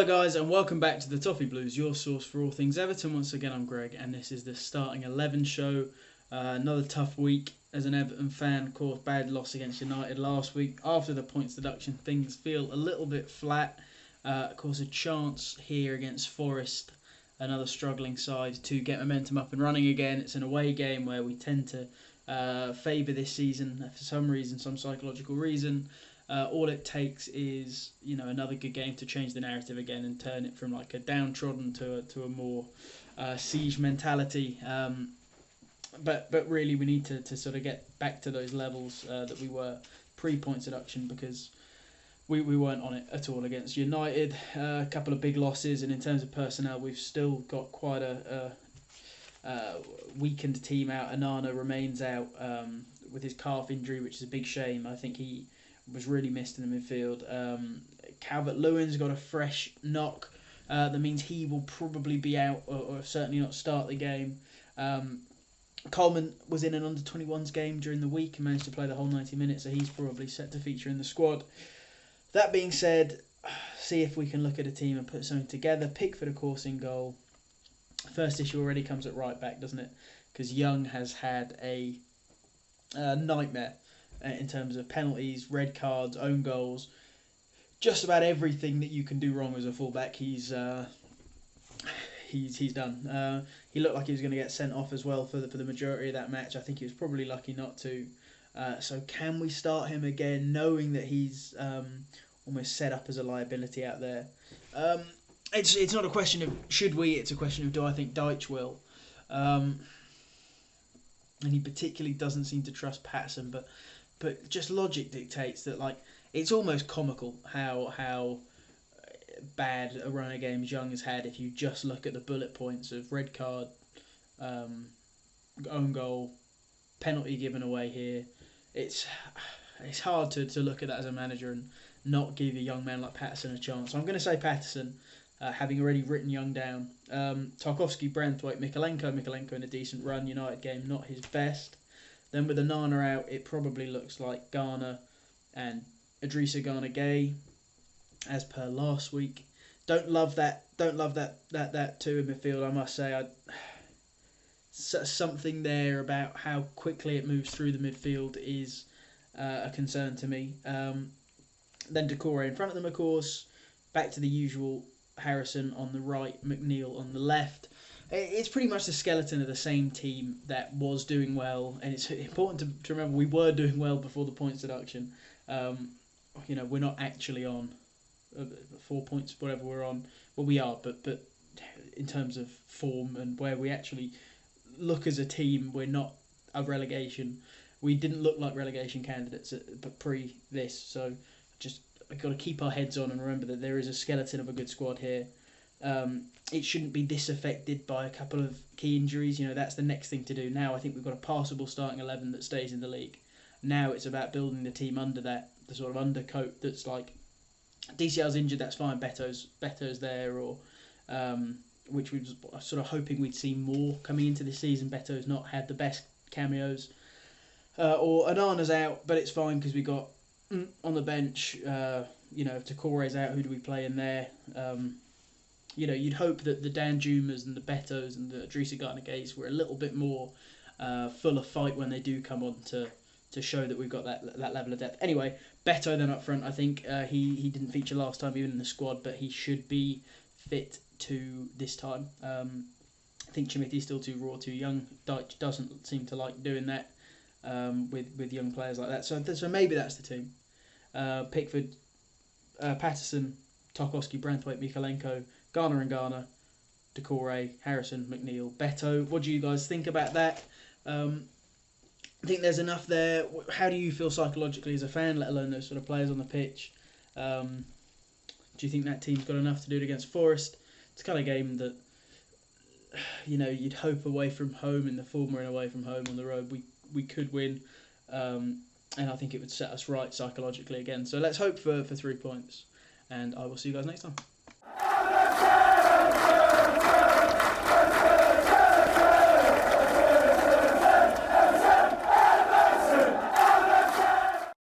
Hello guys and welcome back to the Toffee Blues, your source for all things Everton. Once again I'm Greg and this is the starting 11 show. Another tough week as an Everton fan. Of course, bad loss against United last week. After the points deduction things feel a little bit flat. Of course, a chance here against Forest, another struggling side, to get momentum up and running again. It's an away game where we tend to favour this season for some reason, some psychological reason. All it takes is another good game to change the narrative again and turn it from like a downtrodden to a more siege mentality. But really we need to sort of get back to those levels that we were pre-points deduction, because we weren't on it at all against United. A couple of big losses, and in terms of personnel we've still got quite a weakened team out. Onana remains out with his calf injury, which is a big shame. I think he was really missed in the midfield. Calvert-Lewin's got a fresh knock. That means he will probably be out or certainly not start the game. Coleman was in an under-21s game during the week and managed to play the whole 90 minutes, so he's probably set to feature in the squad. That being said, see if we can look at a team and put something together. Pickford, of course, in goal. First issue already comes at right back, doesn't it? Because Young has had a nightmare in terms of penalties, red cards, own goals. Just about everything that you can do wrong as a fullback, he's done. He looked like he was going to get sent off as well for the majority of that match. I think he was probably lucky not to. So can we start him again, knowing that he's almost set up as a liability out there? It's not a question of should we, it's a question of do I think Dyche will. And he particularly doesn't seem to trust Patterson, but just logic dictates that, like, it's almost comical how bad a run of games Young has had if you just look at the bullet points of red card, own goal, penalty given away here. It's hard to look at that as a manager and not give a young man like Patterson a chance. So I'm going to say Patterson, having already written Young down. Tarkowski, Branthwaite, Mikalenko in a decent run. United game, not his best. Then with Onana out, it probably looks like Garner and Idrissa Gana-Gueye, as per last week. Don't love that two in midfield, I must say. Something there about how quickly it moves through the midfield is a concern to me. Then Doucouré in front of them, of course. Back to the usual: Harrison on the right, McNeil on the left. It's pretty much the skeleton of the same team that was doing well, and it's important to remember we were doing well before the points deduction. We're not actually on 4 points, whatever we're on. Well, we are, but in terms of form and where we actually look as a team, we're not a relegation. We didn't look like relegation candidates but pre this, so just I've got to keep our heads on and remember that there is a skeleton of a good squad here. It shouldn't be disaffected by a couple of key injuries. That's the next thing to do. Now I think we've got a passable starting 11 that stays in the league. Now it's about building the team under that, the sort of undercoat that's like, DCL's injured, that's fine, Beto's there, or which we were sort of hoping we'd see more coming into this season. Beto's not had the best cameos. Or Onana's out, but it's fine because we got on the bench. If Doucouré's out, who do we play in there? You'd hope that the Danjumas and the Betos and the Idrissa Gana-Gueyes were a little bit more full of fight when they do come on to show that we've got that level of depth. Anyway, Beto then up front. I think he didn't feature last time even in the squad, but he should be fit to this time. I think Chimithi's still too raw, too young. Dyche doesn't seem to like doing that with young players like that. So maybe that's the team. Pickford, Patterson, Tarkowski, Branthwaite, Mikalenko, Garner and Garner, Doucouré, Harrison, McNeil, Beto. What do you guys think about that? I think there's enough there. How do you feel psychologically as a fan, let alone those sort of players on the pitch? Do you think that team's got enough to do it against Forest? It's the kind of game that you'd hope away from home, in the form we're in away from home on the road, we could win, and I think it would set us right psychologically again. So let's hope for 3 points, and I will see you guys next time.